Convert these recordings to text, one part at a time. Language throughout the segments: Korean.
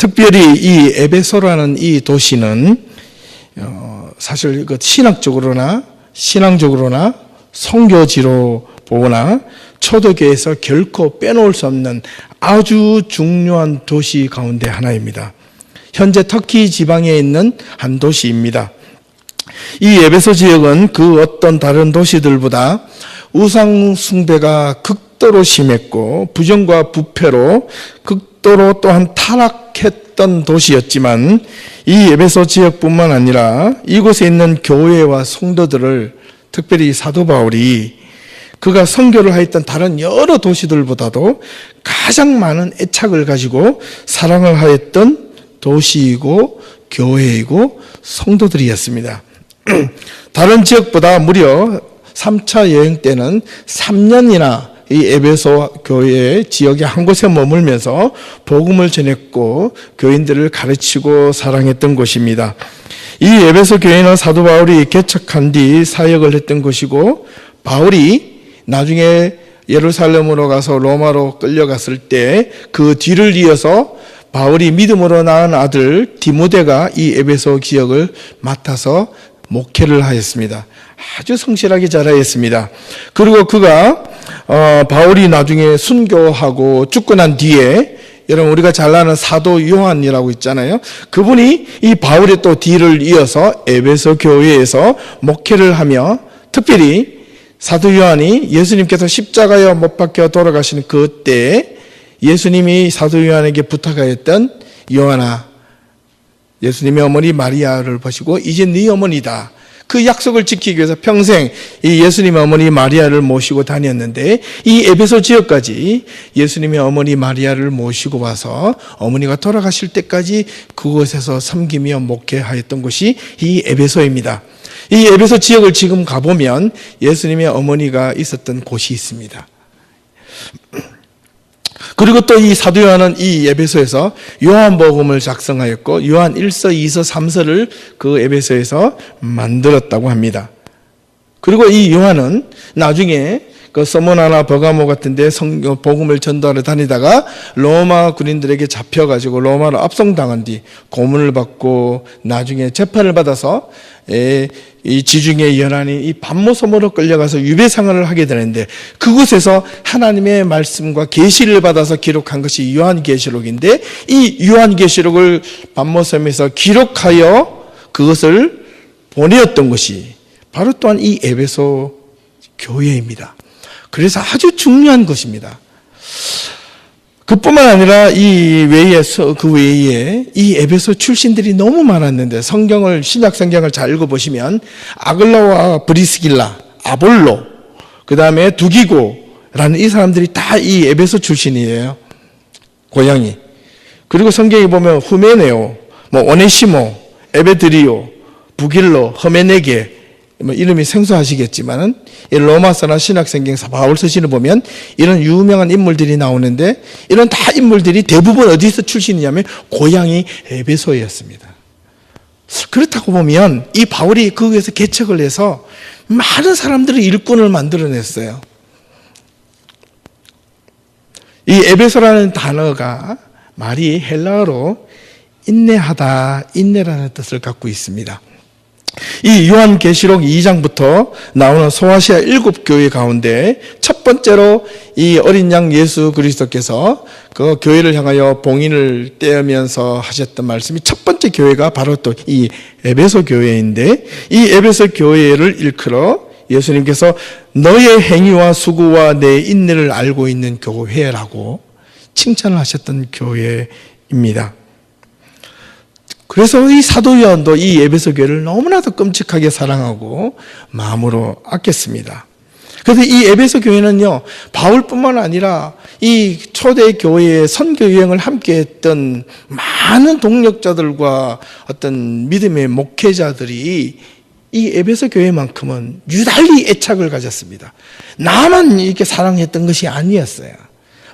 특별히 이 에베소라는 이 도시는 사실 신학적으로나 선교지로 보거나 초대교회에서 결코 빼놓을 수 없는 아주 중요한 도시 가운데 하나입니다. 현재 터키 지방에 있는 한 도시입니다. 이 에베소 지역은 그 어떤 다른 도시들보다 우상 숭배가 극도로 심했고 부정과 부패로 극도로 또한 타락했던 도시였지만 이 에베소 지역뿐만 아니라 이곳에 있는 교회와 성도들을 특별히 사도 바울이 그가 선교를 하였던 다른 여러 도시들보다도 가장 많은 애착을 가지고 사랑을 하였던 도시이고 교회이고 성도들이었습니다. 다른 지역보다 무려 3차 여행 때는 3년이나 이 에베소 교회 지역의 한 곳에 머물면서 복음을 전했고 교인들을 가르치고 사랑했던 곳입니다. 이 에베소 교회는 사도 바울이 개척한 뒤 사역을 했던 곳이고 바울이 나중에 예루살렘으로 가서 로마로 끌려갔을 때 그 뒤를 이어서 바울이 믿음으로 낳은 아들 디모데가 이 에베소 지역을 맡아서 목회를 하였습니다. 아주 성실하게 잘하였습니다. 그리고 그가 바울이 나중에 순교하고 죽고 난 뒤에 여러분 우리가 잘 아는 사도 요한이라고 있잖아요. 그분이 이 바울의 또 뒤를 이어서 에베소 교회에서 목회를 하며 특별히 사도 요한이 예수님께서 십자가에 못 박혀 돌아가시는 그때 예수님이 사도 요한에게 부탁하였던 요한아, 예수님의 어머니 마리아를 보시고 이제 네 어머니다. 그 약속을 지키기 위해서 평생 이 예수님의 어머니 마리아를 모시고 다녔는데 이 에베소 지역까지 예수님의 어머니 마리아를 모시고 와서 어머니가 돌아가실 때까지 그곳에서 섬기며 목회하였던 곳이 이 에베소입니다. 이 에베소 지역을 지금 가보면 예수님의 어머니가 있었던 곳이 있습니다. 그리고 또 이 사도 요한은 이 에베소에서 요한복음을 작성하였고 요한 1서, 2서, 3서를 그 에베소에서 만들었다고 합니다. 그리고 이 요한은 나중에 그 서모나나 버가모 같은 데 복음을 전도하러 다니다가 로마 군인들에게 잡혀가지고 로마로 압송당한 뒤 고문을 받고 나중에 재판을 받아서 이 지중해 연안인 이 반모섬으로 끌려가서 유배생활을 하게 되는데 그곳에서 하나님의 말씀과 계시를 받아서 기록한 것이 요한계시록인데 이 요한계시록을 반모섬에서 기록하여 그것을 보내었던 것이 바로 또한 이 에베소 교회입니다. 그래서 아주 중요한 것입니다. 그뿐만 아니라 그 외에 이 에베소 출신들이 너무 많았는데 신약 성경을 잘 읽어보시면 아글라와 브리스길라, 아볼로, 그 다음에 두기고라는 이 사람들이 다 이 에베소 출신이에요. 고향이. 그리고 성경에 보면 후메네오, 오네시모, 에베드리오, 부길로, 허메네게 이름이 생소하시겠지만은 로마서나 신약성경사 바울서신을 보면 이런 유명한 인물들이 나오는데 이런 다 인물들이 대부분 어디서 출신이냐면 고향이 에베소였습니다. 그렇다고 보면 이 바울이 거기에서 개척을 해서 많은 사람들의 일꾼을 만들어냈어요. 이 에베소라는 단어가 말이 헬라어로 인내하다, 인내라는 뜻을 갖고 있습니다. 이 요한계시록 2장부터 나오는 소아시아 7교회 가운데 첫 번째로 이 어린 양 예수 그리스도께서 그 교회를 향하여 봉인을 떼으면서 하셨던 말씀이 첫 번째 교회가 바로 또 이 에베소 교회인데 이 에베소 교회를 일컬어 예수님께서 너의 행위와 수고와 내 인내를 알고 있는 교회라고 칭찬을 하셨던 교회입니다. 그래서 이 사도 요한도 이 에베소 교회를 너무나도 끔찍하게 사랑하고 마음으로 아꼈습니다. 그래서 이 에베소 교회는요, 바울뿐만 아니라 이 초대 교회의 선교 여행을 함께했던 많은 동력자들과 어떤 믿음의 목회자들이 이 에베소 교회만큼은 유달리 애착을 가졌습니다. 나만 이렇게 사랑했던 것이 아니었어요.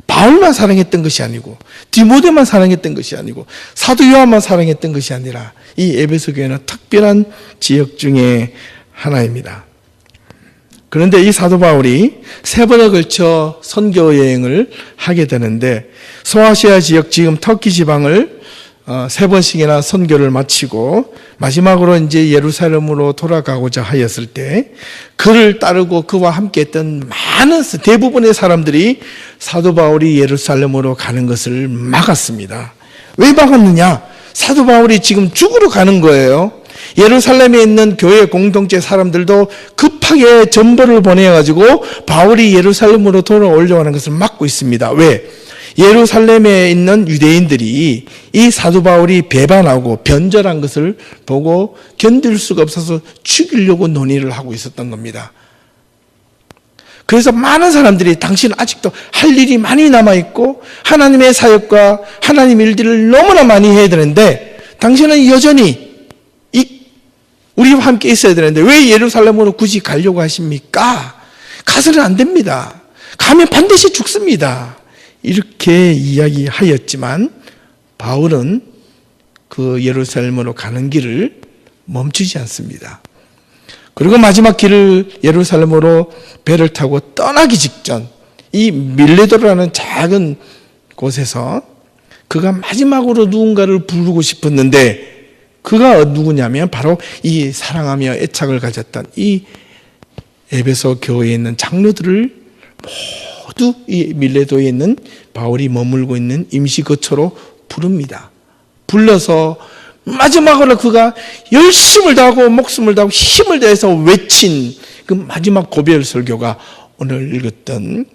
바울만 사랑했던 것이 아니고 디모데만 사랑했던 것이 아니고 사도 요한만 사랑했던 것이 아니라 이 에베소 교회는 특별한 지역 중에 하나입니다. 그런데 이 사도 바울이 3번에 걸쳐 선교 여행을 하게 되는데 소아시아 지역 지금 터키 지방을 3번씩이나 선교를 마치고 마지막으로 이제 예루살렘으로 돌아가고자 하였을 때 그를 따르고 그와 함께 했던 많은 대부분의 사람들이 사도 바울이 예루살렘으로 가는 것을 막았습니다. 왜 막았느냐? 사도 바울이 지금 죽으러 가는 거예요. 예루살렘에 있는 교회 공동체 사람들도 급하게 전보를 보내가지고 바울이 예루살렘으로 돌아오려고 하는 것을 막고 있습니다. 왜? 예루살렘에 있는 유대인들이 이 사도 바울이 배반하고 변절한 것을 보고 견딜 수가 없어서 죽이려고 논의를 하고 있었던 겁니다. 그래서 많은 사람들이 당신은 아직도 할 일이 많이 남아있고 하나님의 사역과 하나님 일들을 너무나 많이 해야 되는데 당신은 여전히 우리와 함께 있어야 되는데 왜 예루살렘으로 굳이 가려고 하십니까? 가서는 안 됩니다. 가면 반드시 죽습니다. 이렇게 이야기하였지만 바울은 그 예루살렘으로 가는 길을 멈추지 않습니다. 그리고 마지막 길을 예루살렘으로 배를 타고 떠나기 직전 이 밀레도라는 작은 곳에서 그가 마지막으로 누군가를 부르고 싶었는데 그가 누구냐면 바로 이 사랑하며 애착을 가졌던 이 에베소 교회에 있는 장로들을 모두 이 밀레도에 있는 바울이 머물고 있는 임시 거처로 부릅니다. 불러서 마지막으로 그가 열심을 다하고 목숨을 다하고 힘을 다해서 외친 그 마지막 고별 설교가 오늘 읽었던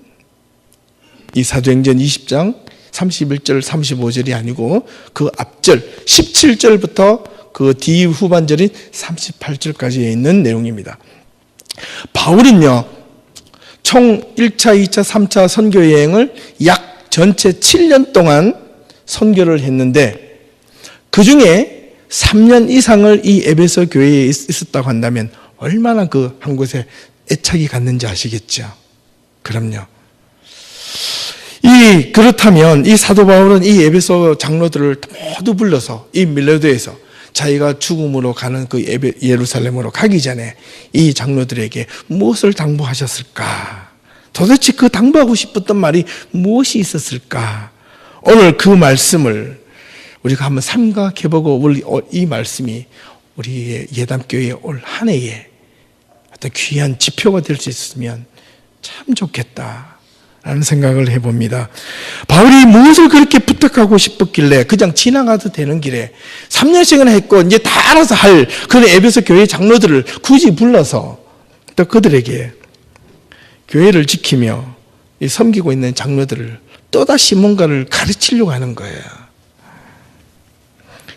이 사도행전 20장 31절 35절이 아니고 그 앞절 17절부터 그 뒤 후반절인 38절까지에 있는 내용입니다. 바울은요 총 1차, 2차, 3차 선교 여행을 약 전체 7년 동안 선교를 했는데 그 중에 3년 이상을 이 에베소 교회에 있었다고 한다면 얼마나 그 한 곳에 애착이 갔는지 아시겠죠? 그럼요. 그렇다면 이 사도 바울은 이 에베소 장로들을 모두 불러서 이 밀레도에서 자기가 죽음으로 가는 그 예루살렘으로 가기 전에 이 장로들에게 무엇을 당부하셨을까? 도대체 그 당부하고 싶었던 말이 무엇이 있었을까? 오늘 그 말씀을 우리가 한번 생각해보고 이 말씀이 우리의 예담교회의 올 한 해에 어떤 귀한 지표가 될 수 있으면 참 좋겠다 라는 생각을 해봅니다. 바울이 무엇을 그렇게 부탁하고 싶었길래 그냥 지나가도 되는 길에 3년씩이나 했고 이제 다 알아서 할 그런 에베소 교회 장로들을 굳이 불러서 또 그들에게 교회를 지키며 섬기고 있는 장로들을 또다시 뭔가를 가르치려고 하는 거예요.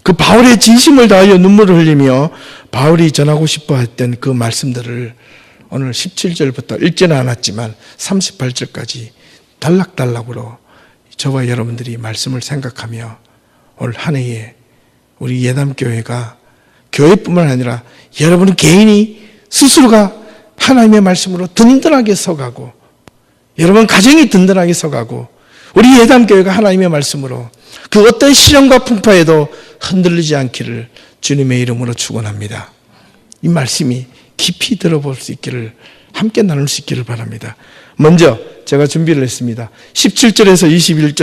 그 바울의 진심을 다하여 눈물을 흘리며 바울이 전하고 싶어 했던 그 말씀들을 오늘 17절부터 읽지는 않았지만 38절까지 단락단락으로 저와 여러분들이 말씀을 생각하며 올 한 해에 우리 예담교회가 교회뿐만 아니라 여러분 개인이 스스로가 하나님의 말씀으로 든든하게 서가고 여러분 가정이 든든하게 서가고 우리 예담교회가 하나님의 말씀으로 그 어떤 시련과 풍파에도 흔들리지 않기를 주님의 이름으로 축원합니다. 이 말씀이 깊이 들어볼 수 있기를 함께 나눌 수 있기를 바랍니다. 먼저 제가 준비를 했습니다. 17절에서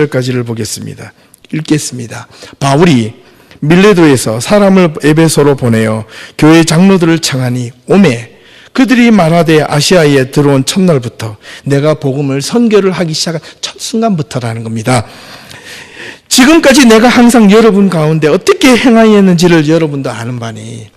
21절까지를 보겠습니다. 읽겠습니다. 바울이 밀레도에서 사람을 에베소로 보내어 교회 장로들을 청하니 오매 그들이 말하되 아시아에 들어온 첫날부터 내가 복음을 선교를 하기 시작한 첫 순간부터라는 겁니다. 지금까지 내가 항상 여러분 가운데 어떻게 행하였는지를 여러분도 아는 바니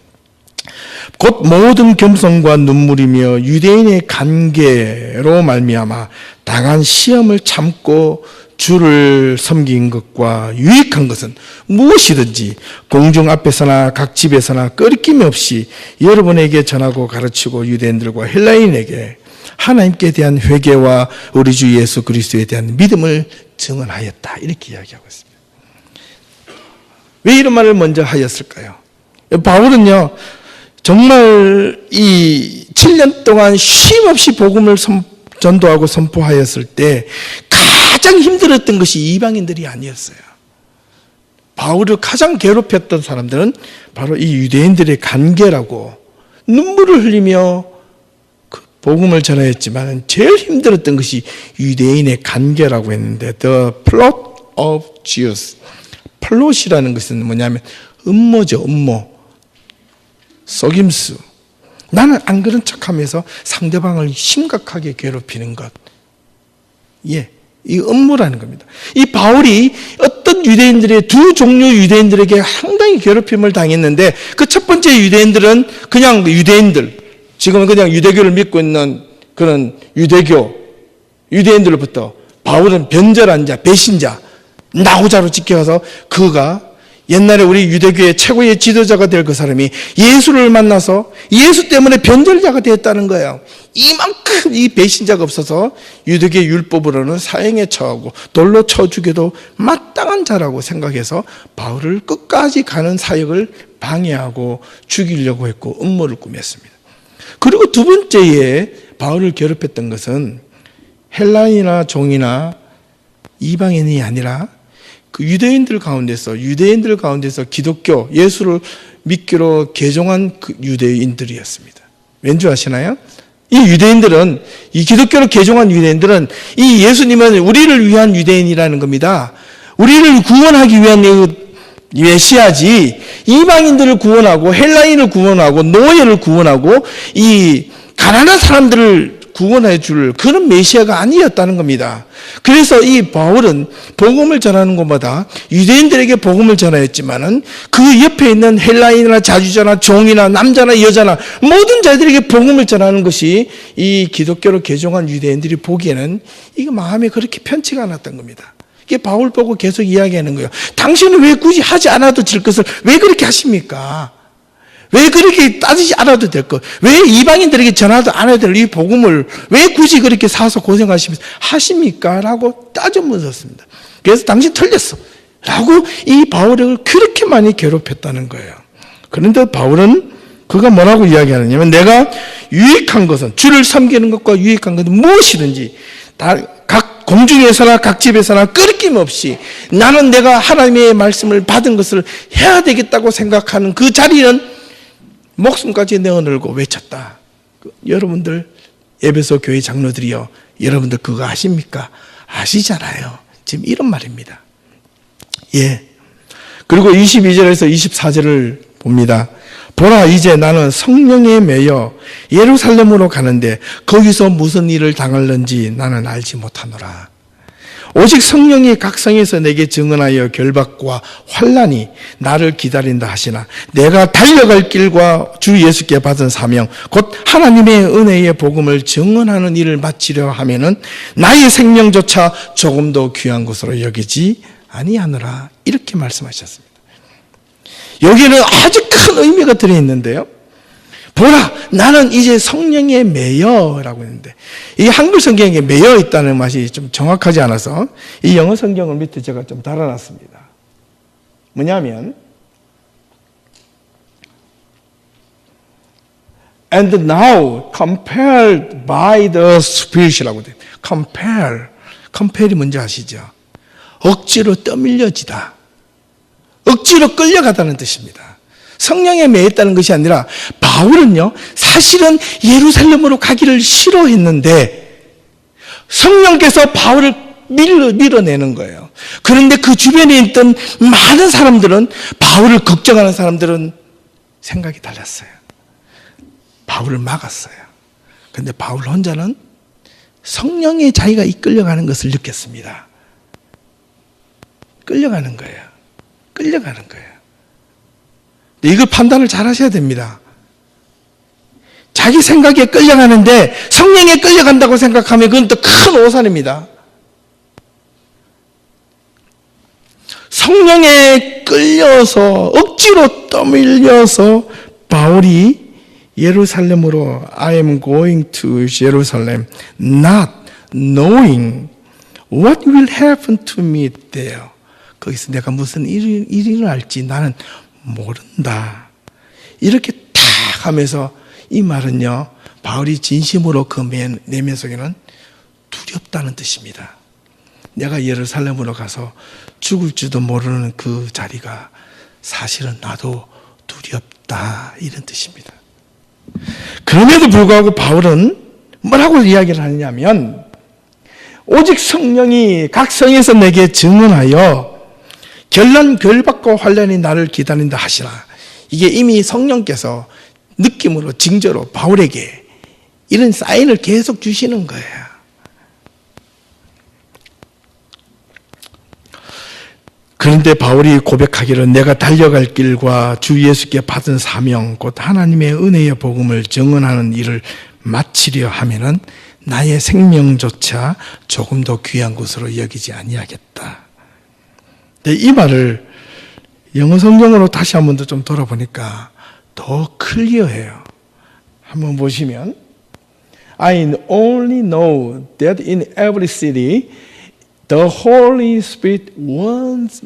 곧 모든 겸손과 눈물이며 유대인의 관계로 말미암아 당한 시험을 참고 주를 섬긴 것과 유익한 것은 무엇이든지 공중 앞에서나 각 집에서나 끄리낌 없이 여러분에게 전하고 가르치고 유대인들과 헬라인에게 하나님께 대한 회개와 우리 주 예수 그리스도에 대한 믿음을 증언하였다. 이렇게 이야기하고 있습니다. 왜 이런 말을 먼저 하였을까요? 바울은요 정말 이 7년 동안 쉼없이 복음을 전도하고 선포하였을 때 가장 힘들었던 것이 이방인들이 아니었어요. 바울을 가장 괴롭혔던 사람들은 바로 이 유대인들의 관계라고 눈물을 흘리며 그 복음을 전하였지만 제일 힘들었던 것이 유대인의 관계라고 했는데 The plot of Jews, 플롯이라는 것은 뭐냐면 음모죠, 음모. 속임수. 나는 안 그런 척하면서 상대방을 심각하게 괴롭히는 것. 예, 이 음모라는 겁니다. 이 바울이 어떤 유대인들의 두 종류 유대인들에게 상당히 괴롭힘을 당했는데 그 첫 번째 유대인들은 그냥 유대인들, 지금은 그냥 유대교를 믿고 있는 그런 유대인들로부터 바울은 변절한 자, 배신자, 나후자로 찍혀서 그가 옛날에 우리 유대교의 최고의 지도자가 될 그 사람이 예수를 만나서 예수 때문에 변절자가 되었다는 거예요. 이만큼 이 배신자가 없어서 유대교 율법으로는 사형에 처하고 돌로 쳐 죽여도 마땅한 자라고 생각해서 바울을 끝까지 가는 사역을 방해하고 죽이려고 했고 음모를 꾸몄습니다. 그리고 두 번째에 바울을 괴롭혔던 것은 헬라인이나 종이나 이방인이 아니라 그 유대인들 가운데서 기독교, 예수를 믿기로 개종한 그 유대인들이었습니다. 왠지 아시나요? 이 기독교로 개종한 유대인들은 이 예수님은 우리를 위한 유대인이라는 겁니다. 우리를 구원하기 위한 메시아지, 이방인들을 구원하고 헬라인을 구원하고 노예를 구원하고 이 가난한 사람들을 구원해 줄 그런 메시아가 아니었다는 겁니다. 그래서 이 바울은 복음을 전하는 것마다 유대인들에게 복음을 전하였지만은 그 옆에 있는 헬라인이나 자주자나 종이나 남자나 여자나 모든 자들에게 복음을 전하는 것이 이 기독교로 개종한 유대인들이 보기에는 이거 마음에 그렇게 편치가 않았던 겁니다. 이게 바울 보고 계속 이야기하는 거예요. 당신은 왜 굳이 하지 않아도 될 것을 왜 그렇게 하십니까? 왜 그렇게 따지지 않아도 될 것? 왜 이방인들에게 전하도 않아야 될 이 복음을 왜 굳이 그렇게 사서 고생하시면서 하십니까? 라고 따져 묻었습니다. 그래서 당신 틀렸어. 라고 이 바울을 그렇게 많이 괴롭혔다는 거예요. 그런데 바울은 그가 뭐라고 이야기하느냐면 내가 유익한 것은 주를 섬기는 것과 유익한 것은 무엇이든지 각 공중에서나 각 집에서나 끄리낌 없이 나는 내가 하나님의 말씀을 받은 것을 해야 되겠다고 생각하는 그 자리는 목숨까지 내어놓고 외쳤다. 여러분들 에베소 교회 장로들이요, 여러분들 그거 아십니까? 아시잖아요. 지금 이런 말입니다. 예. 그리고 22절에서 24절을 봅니다. 보라, 이제 나는 성령에 매여 예루살렘으로 가는데 거기서 무슨 일을 당할는지 나는 알지 못하노라. 오직 성령이 각 성에서 내게 증언하여 결박과 환난이 나를 기다린다 하시나 내가 달려갈 길과 주 예수께 받은 사명 곧 하나님의 은혜의 복음을 증언하는 일을 마치려 하면은 나의 생명조차 조금도 귀한 것으로 여기지 아니하노라. 이렇게 말씀하셨습니다. 여기는 아주 큰 의미가 들어있는데요. 보라, 나는 이제 성령에 매여라고 했는데 이 한글 성경에 매여 있다는 맛이 좀 정확하지 않아서 이 영어 성경을 밑에 제가 좀 달아놨습니다. 뭐냐면 And now compelled by the Spirit이라고 돼요. compel이 뭔지 아시죠? 억지로 떠밀려지다. 억지로 끌려가다는 뜻입니다. 성령에 매였다는 것이 아니라 바울은요, 사실은 예루살렘으로 가기를 싫어했는데 성령께서 바울을 밀어내는 거예요. 그런데 그 주변에 있던 많은 사람들은, 바울을 걱정하는 사람들은 생각이 달랐어요. 바울을 막았어요. 그런데 바울 혼자는 성령의 자기가 이끌려가는 것을 느꼈습니다. 끌려가는 거예요. 이걸 판단을 잘 하셔야 됩니다. 자기 생각에 끌려가는데 성령에 끌려간다고 생각하면 그건 또 큰 오산입니다. 성령에 끌려서 억지로 떠밀려서 바울이 예루살렘으로 I am going to Jerusalem not knowing what will happen to me there. 거기서 내가 무슨 일이 일어날지 나는 모른다. 이렇게 딱 하면서 이 말은요, 바울이 진심으로 그 내면 속에는 두렵다는 뜻입니다. 내가 예루살렘으로 가서 죽을지도 모르는 그 자리가 사실은 나도 두렵다, 이런 뜻입니다. 그럼에도 불구하고 바울은 뭐라고 이야기를 하느냐면 오직 성령이 각 성에서 내게 증언하여 결박과 환난이 나를 기다린다 하시나. 이게 이미 성령께서 느낌으로 징조로 바울에게 이런 사인을 계속 주시는 거예요. 그런데 바울이 고백하기를 내가 달려갈 길과 주 예수께 받은 사명 곧 하나님의 은혜의 복음을 증언하는 일을 마치려 하면은 나의 생명조차 조금 더 귀한 것으로 여기지 아니하겠다. 근데 이 말을 영어 성경으로 다시 한 번 더 좀 돌아보니까 더 클리어해요. 한번 보시면 I only know that in every city the Holy Spirit warns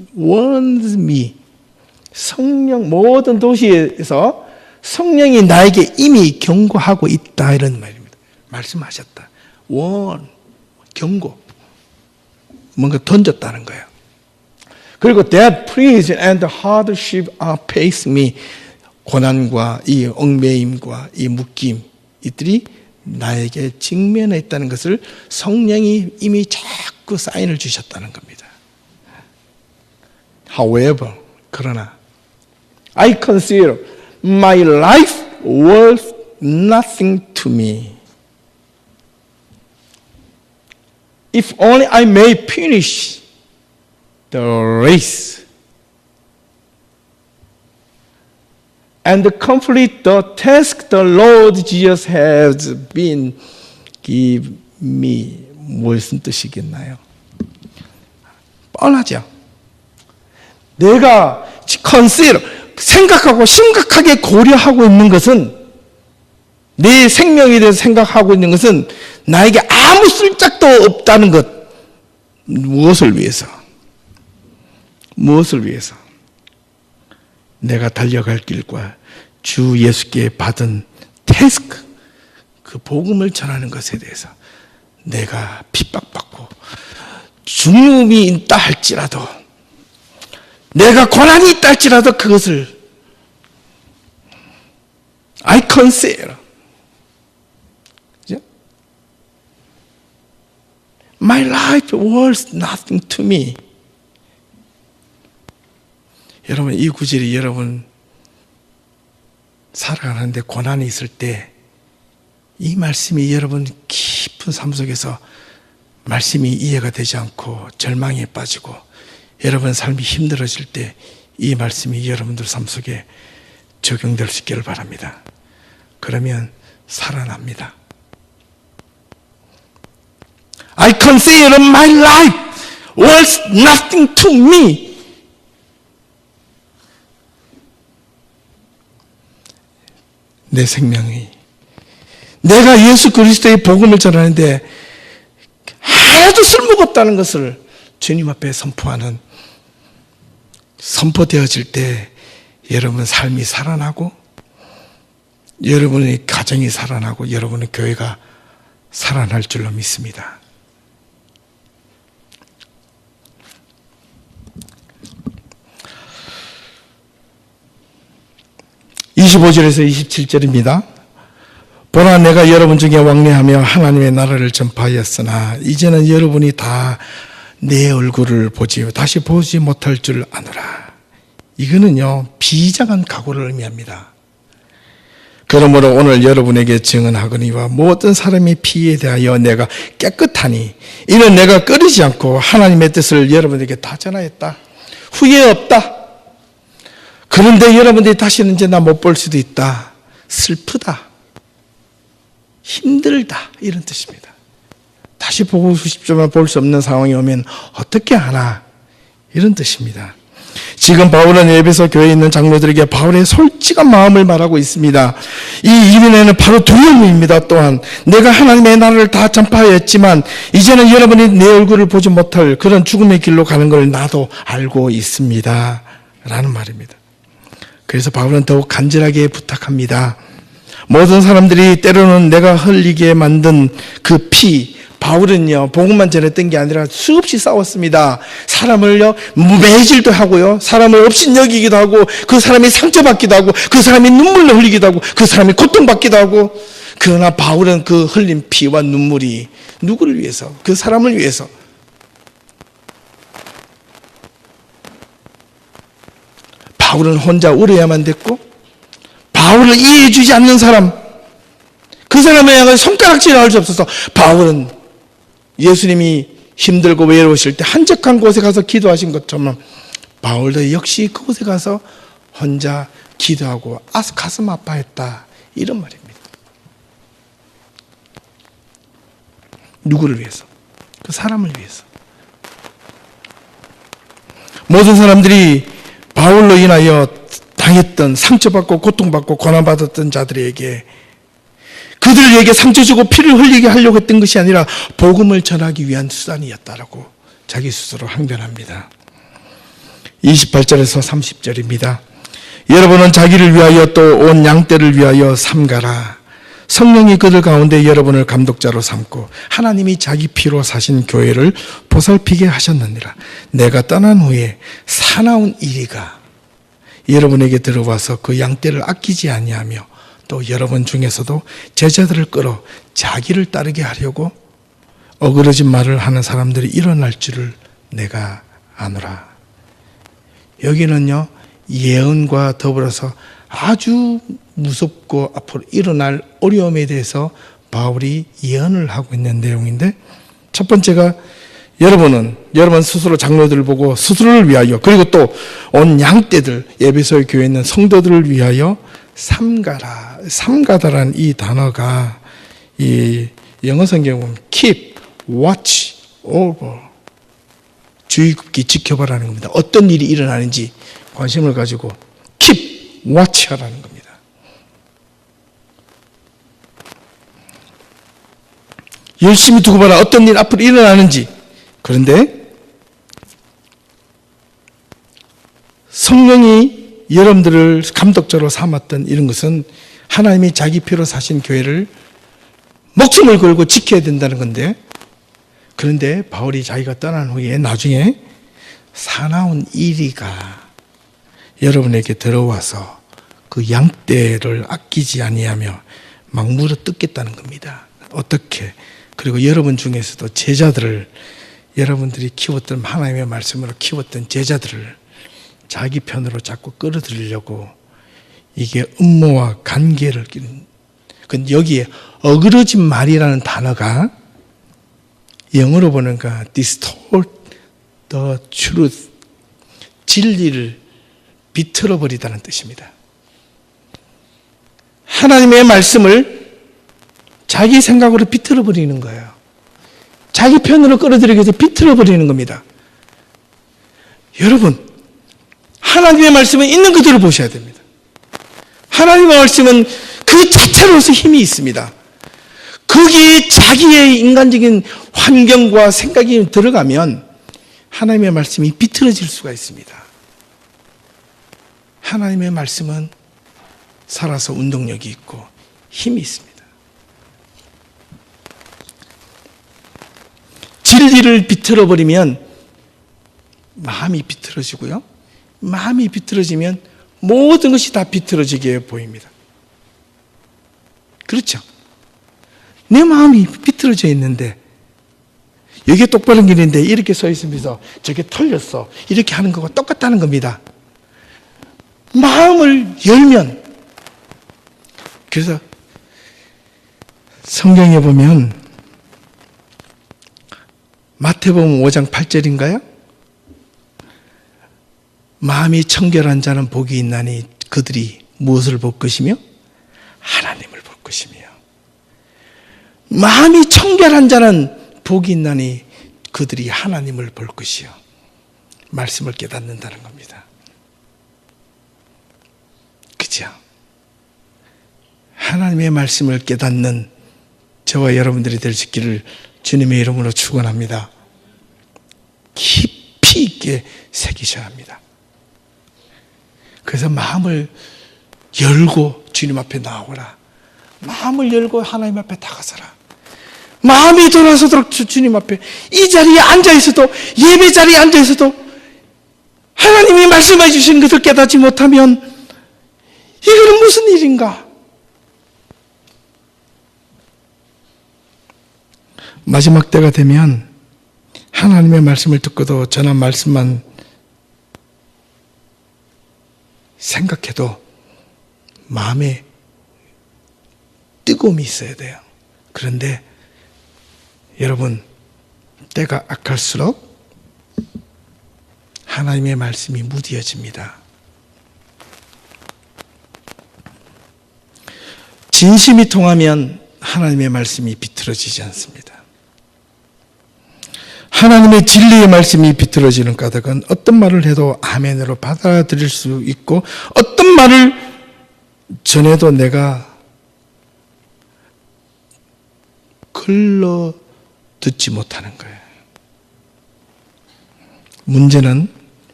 me. 성령 모든 도시에서 성령이 나에게 이미 경고하고 있다 이런 말입니다. 말씀하셨다. 경고. 뭔가 던졌다는 거예요. 그리고 that prison and hardship are face me. 고난과 이 얽매임과 이 묶임 이들이 나에게 직면해 있다는 것을 성령이 이미 자꾸 사인을 주셨다는 겁니다. However, 그러나 I consider my life worth nothing to me. If only I may finish the race and complete the task the Lord Jesus has been give me. 무슨 뜻이겠나요? 뻔하죠. 내가 consider, 생각하고 심각하게 고려하고 있는 것은 내 생명에 대해서 생각하고 있는 것은 나에게 아무 쓸짝도 없다는 것. 무엇을 위해서? 무엇을 위해서? 내가 달려갈 길과 주 예수께 받은 태스크, 그 복음을 전하는 것에 대해서 내가 핍박받고 죽음이 있다 할지라도 내가 고난이 있다 할지라도 그것을 I consider My life worth nothing to me. 여러분 이 구절이 여러분 살아가는데 고난이 있을 때 이 말씀이 여러분 깊은 삶 속에서 말씀이 이해가 되지 않고 절망에 빠지고 여러분 삶이 힘들어질 때 이 말씀이 여러분들 삶 속에 적용될 수 있기를 바랍니다. 그러면 살아납니다. I consider my life worth nothing to me. 내 생명이 내가 예수 그리스도의 복음을 전하는데 하나도 쓸모가 없다는 것을 주님 앞에 선포되어질 때 여러분 삶이 살아나고 여러분의 가정이 살아나고 여러분의 교회가 살아날 줄로 믿습니다. (25절에서 27절입니다) 보라 내가 여러분 중에 왕래하며 하나님의 나라를 전파하였으나 이제는 여러분이 다 내 얼굴을 다시 보지 못할 줄 아노라. 이거는요 비장한 각오를 의미합니다. 그러므로 오늘 여러분에게 증언하거니와 모든 사람의 피에 대하여 내가 깨끗하니 이는 내가 꺼리지 않고 하나님의 뜻을 여러분에게 다 전하였다. 후회 없다. 그런데 여러분들이 다시는 이제 나 못 볼 수도 있다. 슬프다. 힘들다. 이런 뜻입니다. 다시 보고 싶지만 볼 수 없는 상황이 오면 어떻게 하나. 이런 뜻입니다. 지금 바울은 에베소 교회에 있는 장로들에게 바울의 솔직한 마음을 말하고 있습니다. 이 이면에는 바로 두려움입니다. 또한 내가 하나님의 나라를 다 전파하였지만 이제는 여러분이 내 얼굴을 보지 못할 그런 죽음의 길로 가는 걸 나도 알고 있습니다. 라는 말입니다. 그래서 바울은 더욱 간절하게 부탁합니다. 모든 사람들이 때로는 내가 흘리게 만든 그 피, 바울은요 복음만 전했던 게 아니라 수없이 싸웠습니다. 사람을요 매질도 하고요, 사람을 업신여기기도 하고, 그 사람이 상처받기도 하고, 그 사람이 눈물을 흘리기도 하고, 그 사람이 고통받기도 하고. 그러나 바울은 그 흘린 피와 눈물이 누구를 위해서? 그 사람을 위해서. 바울은 혼자 울어야만 됐고, 바울을 이해해주지 않는 사람, 그 사람을 향해 손가락질을 할 수 없어서 바울은 예수님이 힘들고 외로우실 때 한적한 곳에 가서 기도하신 것처럼 바울도 역시 그곳에 가서 혼자 기도하고 가슴 아파했다, 이런 말입니다. 누구를 위해서? 그 사람을 위해서. 모든 사람들이 바울로 인하여 당했던, 상처받고 고통받고 고난받았던 자들에게, 그들에게 상처 주고 피를 흘리게 하려고 했던 것이 아니라 복음을 전하기 위한 수단이었다라고 자기 스스로 항변합니다. 28절에서 30절입니다. 여러분은 자기를 위하여 또 온 양떼를 위하여 삼가라. 성령이 그들 가운데 여러분을 감독자로 삼고 하나님이 자기 피로 사신 교회를 보살피게 하셨느니라. 내가 떠난 후에 사나운 이리가 여러분에게 들어와서 그 양떼를 아끼지 아니하며 또 여러분 중에서도 제자들을 끌어 자기를 따르게 하려고 어그러진 말을 하는 사람들이 일어날 줄을 내가 아노라. 여기는요, 예언과 더불어서 아주 무섭고 앞으로 일어날 어려움에 대해서 바울이 예언을 하고 있는 내용인데, 첫 번째가 여러분 스스로 장로들을 보고 스스로를 위하여, 그리고 또 온 양떼들, 에베소의 교회에 있는 성도들을 위하여 삼가라. 삼가다라는 이 단어가 이 영어 성경에 보면 keep, watch over, 주의 깊게 지켜봐라는 겁니다. 어떤 일이 일어나는지 관심을 가지고 keep, watch 하라는 겁니다. 열심히 두고 봐라. 어떤 일 앞으로 일어나는지. 그런데 성령이 여러분들을 감독자로 삼았던 이런 것은 하나님이 자기 피로 사신 교회를 목숨을 걸고 지켜야 된다는 건데, 그런데 바울이 자기가 떠난 후에 나중에 사나운 이리가 여러분에게 들어와서 그 양떼를 아끼지 아니하며 막 물어 뜯겠다는 겁니다. 어떻게? 그리고 여러분 중에서도 제자들을, 여러분들이 키웠던, 하나님의 말씀으로 키웠던 제자들을 자기 편으로 자꾸 끌어들이려고, 이게 음모와 관계를 끼는. 근데 여기에 어그러진 말이라는 단어가 영어로 보니까 distort the truth, 진리를 비틀어 버리다는 뜻입니다. 하나님의 말씀을 자기 생각으로 비틀어 버리는 거예요. 자기 편으로 끌어들이기 위해서 비틀어 버리는 겁니다. 여러분, 하나님의 말씀은 있는 그대로 보셔야 됩니다. 하나님의 말씀은 그 자체로서 힘이 있습니다. 거기에 자기의 인간적인 환경과 생각이 들어가면 하나님의 말씀이 비틀어질 수가 있습니다. 하나님의 말씀은 살아서 운동력이 있고 힘이 있습니다. 진리를 비틀어버리면 마음이 비틀어지고요. 마음이 비틀어지면 모든 것이 다 비틀어지게 보입니다. 그렇죠? 내 마음이 비틀어져 있는데, 여기에 똑바른 길인데 이렇게 서 있으면서 저게 틀렸어, 이렇게 하는 거가 똑같다는 겁니다. 마음을 열면, 그래서 성경에 보면 마태복음 5장 8절인가요? 마음이 청결한 자는 복이 있나니 그들이 무엇을 볼 것이며 하나님을 볼 것이며, 마음이 청결한 자는 복이 있나니 그들이 하나님을 볼 것이요, 말씀을 깨닫는다는 겁니다. 그죠? 하나님의 말씀을 깨닫는 저와 여러분들이 될 수 있기를 주님의 이름으로 축원합니다. 깊이 있게 새기셔야 합니다. 그래서 마음을 열고 주님 앞에 나오라. 마음을 열고 하나님 앞에 다가서라. 마음이 돌아서도록 주님 앞에, 이 자리에 앉아있어도, 예배 자리에 앉아있어도 하나님이 말씀해 주신 것을 깨닫지 못하면 이거는 무슨 일인가? 마지막 때가 되면 하나님의 말씀을 듣고도 전한 말씀만 생각해도 마음에 뜨거움이 있어야 돼요. 그런데 여러분, 때가 악할수록 하나님의 말씀이 무뎌집니다. 진심이 통하면 하나님의 말씀이 비틀어지지 않습니다. 하나님의 진리의 말씀이 비틀어지는 까닭은 어떤 말을 해도 아멘으로 받아들일 수 있고, 어떤 말을 전해도 내가 글러 듣지 못하는 거예요. 문제는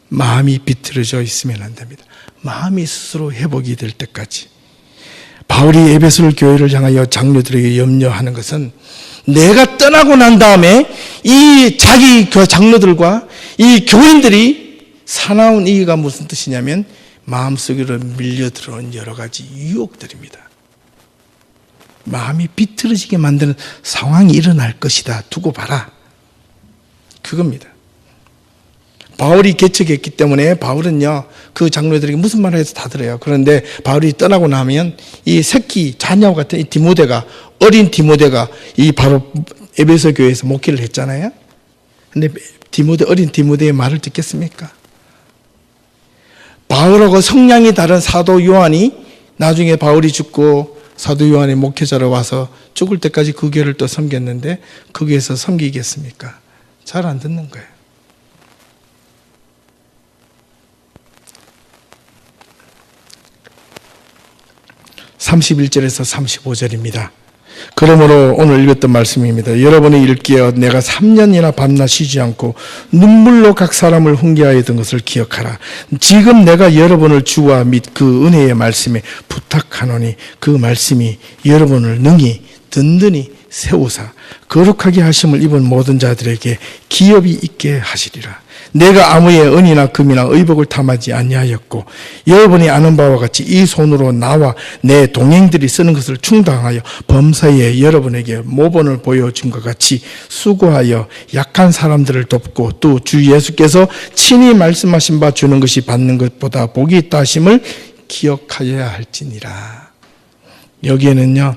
마음이 비틀어져 있으면 안 됩니다. 마음이 스스로 회복이 될 때까지. 바울이 에베소 교회를 향하여 장로들에게 염려하는 것은 내가 떠나고 난 다음에 이 자기 장로들과 이 교인들이 사나운 이유가 무슨 뜻이냐면 마음속으로 밀려 들어온 여러 가지 유혹들입니다. 마음이 비틀어지게 만드는 상황이 일어날 것이다. 두고 봐라. 그겁니다. 바울이 개척했기 때문에 바울은요, 그 장로들에게 무슨 말을 해도 다 들어요. 그런데 바울이 떠나고 나면 이 새끼, 자녀와 같은 이 디모데가, 어린 디모데가 이 바로 에베소 교회에서 목회를 했잖아요. 근데 어린 디모데의 말을 듣겠습니까? 바울하고 성향이 다른 사도 요한이 나중에 바울이 죽고 사도 요한의 목회자로 와서 죽을 때까지 그 교회를 또 섬겼는데 그 교회에서 섬기겠습니까? 잘 안 듣는 거예요. (31절에서 35절입니다) 그러므로 오늘 읽었던 말씀입니다. 여러분이 일깨어 내가 3년이나 밤낮 쉬지 않고 눈물로 각 사람을 훈계하였던 것을 기억하라. 지금 내가 여러분을 주와 및 그 은혜의 말씀에 부탁하노니 그 말씀이 여러분을 능히 든든히 세우사 거룩하게 하심을 입은 모든 자들에게 기업이 있게 하시리라. 내가 아무의 은이나 금이나 의복을 탐하지 아니하였고 여러분이 아는 바와 같이 이 손으로 나와 내 동행들이 쓰는 것을 충당하여 범사에 여러분에게 모본을 보여준 것 같이 수고하여 약한 사람들을 돕고 또 주 예수께서 친히 말씀하신 바 주는 것이 받는 것보다 복이 있다 하심을 기억하여야 할지니라. 여기에는요,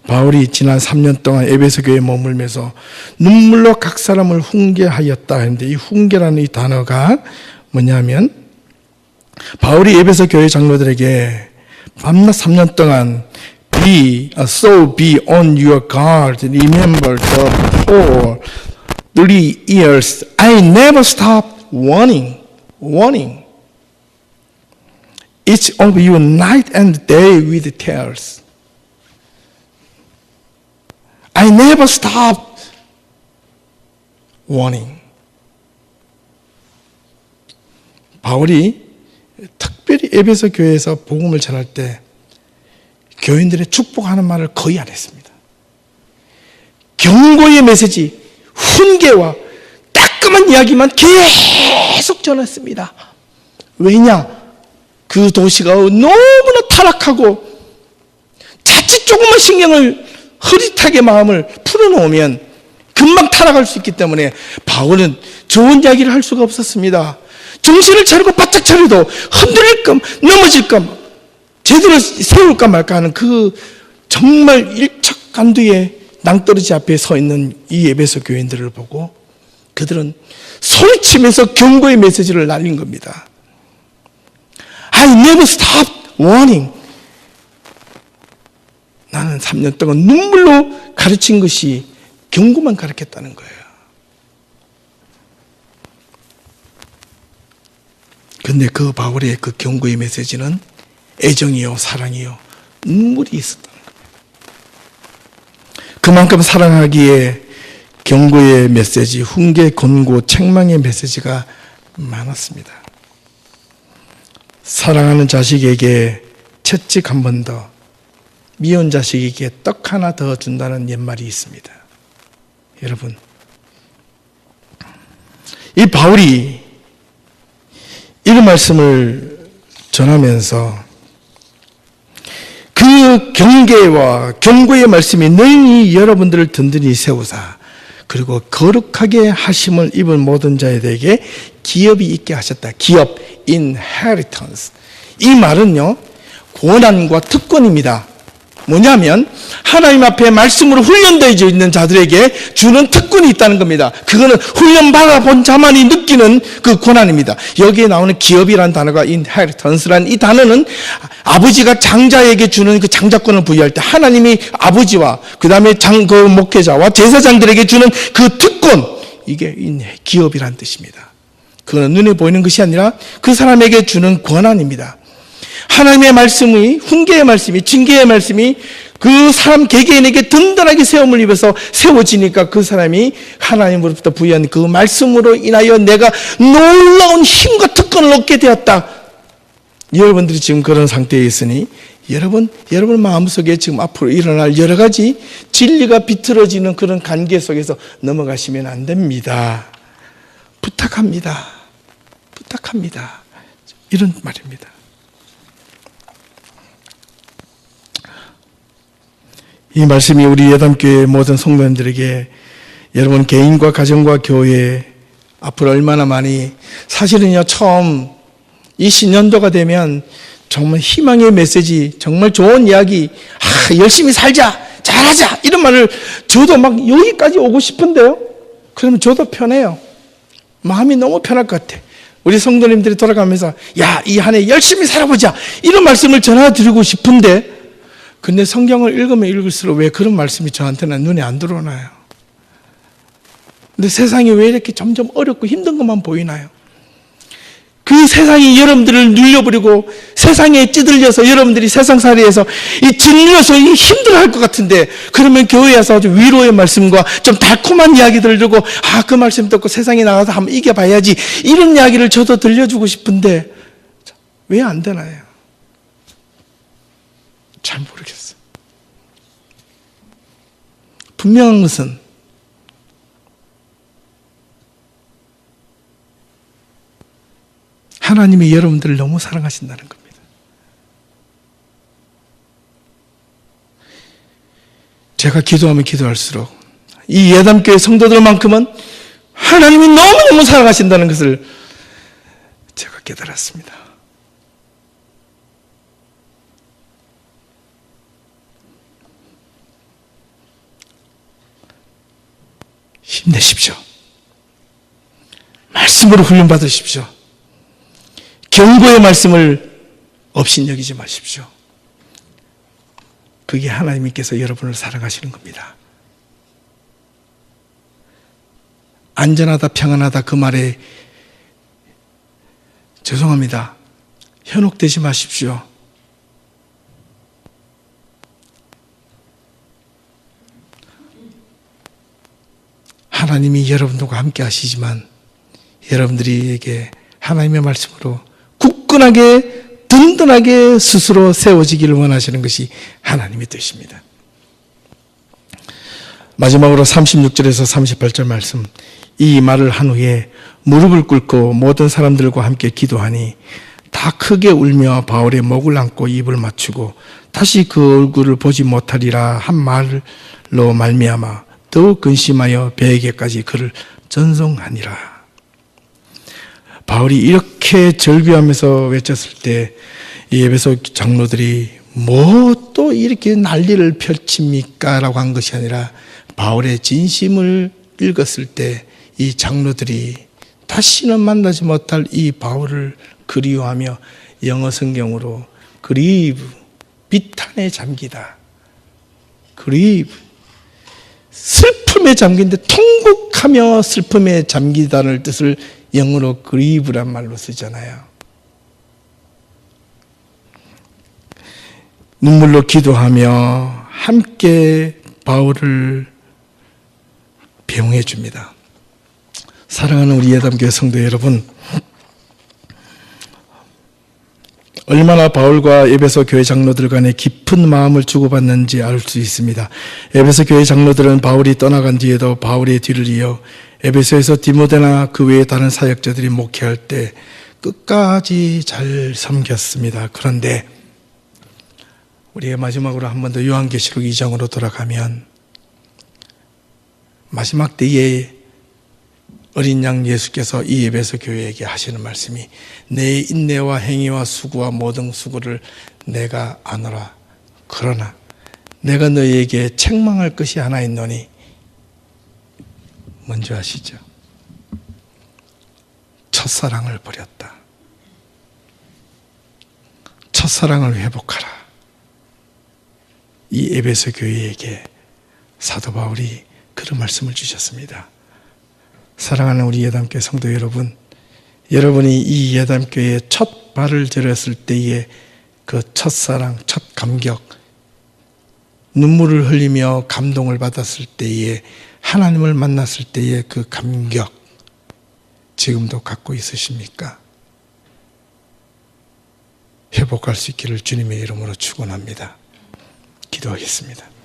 바울이 지난 3년 동안 에베소 교회에 머물면서 눈물로 각 사람을 훈계하였다 했는데, 이 훈계라는 이 단어가 뭐냐면 바울이 에베소 교회 장로들에게 밤낮 3년 동안 be on your guard, remember the whole 3 years I never stopped warning each of you night and day with tears. I never stopped warning. 바울이 특별히 에베소 교회에서 복음을 전할 때 교인들의 축복하는 말을 거의 안 했습니다. 경고의 메시지, 훈계와 따끔한 이야기만 계속 전했습니다. 왜냐? 그 도시가 너무나 타락하고 자칫 조금만 신경을 흐릿하게 마음을 풀어놓으면 금방 타락할 수 있기 때문에 바울은 좋은 이야기를 할 수가 없었습니다. 정신을 차리고 바짝 차려도 흔들릴 끔 넘어질 끔 제대로 세울까 말까 하는 그 정말 일척간두의 낭떠러지 앞에 서 있는 이 에베소 교인들을 보고 그들은 소리치면서 경고의 메시지를 날린 겁니다. I never stopped warning. 나는 3년 동안 눈물로 가르친 것이 경고만 가르쳤다는 거예요. 그런데 그 바울의 그 경고의 메시지는 애정이요, 사랑이요, 눈물이 있었다는 거예요. 그만큼 사랑하기에 경고의 메시지, 훈계, 권고, 책망의 메시지가 많았습니다. 사랑하는 자식에게 채찍 한 번 더, 미운 자식에게 떡 하나 더 준다는 옛말이 있습니다. 여러분, 이 바울이 이런 말씀을 전하면서 그 경계와 경고의 말씀이 너희 여러분들을 든든히 세우사 그리고 거룩하게 하심을 입은 모든 자에게 기업이 있게 하셨다. 기업, inheritance. 이 말은요, 고난과 특권입니다. 뭐냐면 하나님 앞에 말씀으로 훈련되어 있는 자들에게 주는 특권이 있다는 겁니다. 그거는 훈련받아 본 자만이 느끼는 그 고난입니다. 여기에 나오는 기업이라는 단어가 inheritance라는 이 단어는 아버지가 장자에게 주는 그 장자권을 부여할 때 하나님이 아버지와 그 다음에 그 목회자와 제사장들에게 주는 그 특권, 이게 기업이라는 뜻입니다. 그거는 눈에 보이는 것이 아니라 그 사람에게 주는 권한입니다. 하나님의 말씀이, 훈계의 말씀이, 징계의 말씀이 그 사람 개개인에게 든든하게 세움을 입어서 세워지니까 그 사람이 하나님으로부터 부여한 그 말씀으로 인하여 내가 놀라운 힘과 특권을 얻게 되었다. 여러분들이 지금 그런 상태에 있으니 여러분 마음속에 지금 앞으로 일어날 여러 가지 진리가 비틀어지는 그런 관계 속에서 넘어가시면 안 됩니다. 부탁합니다. 이런 말입니다. 이 말씀이 우리 예담교회 모든 성도님들에게 여러분 개인과 가정과 교회 앞으로 얼마나 많이, 사실은요, 처음 이 신년도가 되면 정말 희망의 메시지, 정말 좋은 이야기, 열심히 살자, 잘하자, 이런 말을 저도 막 여기까지 오고 싶은데요. 그러면 저도 편해요. 마음이 너무 편할 것 같아. 우리 성도님들이 돌아가면서 야, 이 한 해 열심히 살아보자, 이런 말씀을 전해드리고 싶은데, 근데 성경을 읽으면 읽을수록 왜 그런 말씀이 저한테는 눈에 안 들어오나요? 근데 세상이 왜 이렇게 점점 어렵고 힘든 것만 보이나요? 그 세상이 여러분들을 눌려버리고 세상에 찌들려서 여러분들이 세상살이에서 이 질려서 힘들어할 것 같은데, 그러면 교회에 와서 아주 위로의 말씀과 좀 달콤한 이야기들을 들고 그 말씀 듣고 세상에 나가서 한번 이겨봐야지, 이런 이야기를 저도 들려주고 싶은데 왜 안 되나요? 잘 모르겠어요. 분명한 것은 하나님이 여러분들을 너무 사랑하신다는 겁니다. 제가 기도하면 기도할수록 이 예담교회 성도들만큼은 하나님이 너무너무 사랑하신다는 것을 제가 깨달았습니다. 힘내십시오. 말씀으로 훈련받으십시오. 경고의 말씀을 업신여기지 마십시오. 그게 하나님께서 여러분을 사랑하시는 겁니다. 안전하다, 평안하다, 그 말에 죄송합니다, 현혹되지 마십시오. 하나님이 여러분들과 함께 하시지만 여러분들에게 하나님의 말씀으로 굳건하게 든든하게 스스로 세워지기를 원하시는 것이 하나님의 뜻입니다. 마지막으로 36절에서 38절 말씀, 이 말을 한 후에 무릎을 꿇고 모든 사람들과 함께 기도하니 다 크게 울며 바울의 목을 안고 입을 맞추고 다시 그 얼굴을 보지 못하리라 한 말로 말미암아 더욱 근심하여 배에게까지 그를 전송하니라. 바울이 이렇게 절규하면서 외쳤을 때 이 에베소 장로들이 뭐 또 이렇게 난리를 펼칩니까? 라고 한 것이 아니라 바울의 진심을 읽었을 때 이 장로들이 다시는 만나지 못할 이 바울을 그리워하며 영어 성경으로 grieve, 비탄에 잠기다, grieve, 슬픔에 잠긴데 통곡하며 슬픔에 잠기다는 뜻을 영어로 grieve란 말로 쓰잖아요. 눈물로 기도하며 함께 바울을 배웅해 줍니다. 사랑하는 우리 예담교회 성도 여러분, 얼마나 바울과 에베소 교회 장로들 간에 깊은 마음을 주고받는지 알 수 있습니다. 에베소 교회 장로들은 바울이 떠나간 뒤에도 바울의 뒤를 이어 에베소에서 디모데나 그 외의 다른 사역자들이 목회할 때 끝까지 잘 섬겼습니다. 그런데 우리가 마지막으로 한 번 더 요한계시록 2장으로 돌아가면 마지막 때에 어린 양 예수께서 이 에베소 교회에게 하시는 말씀이 내 인내와 행위와 수고와 모든 수고를 내가 아노라. 그러나 내가 너희에게 책망할 것이 하나 있노니 뭔지 아시죠? 첫사랑을 버렸다. 첫사랑을 회복하라. 이 에베소 교회에게 사도 바울이 그런 말씀을 주셨습니다. 사랑하는 우리 예담교회 성도 여러분, 여러분이 이 예담교회에 첫 발을 들였을 때의 그 첫사랑, 첫 감격, 눈물을 흘리며 감동을 받았을 때에 하나님을 만났을 때의 그 감격 지금도 갖고 있으십니까? 회복할 수 있기를 주님의 이름으로 축원합니다. 기도하겠습니다.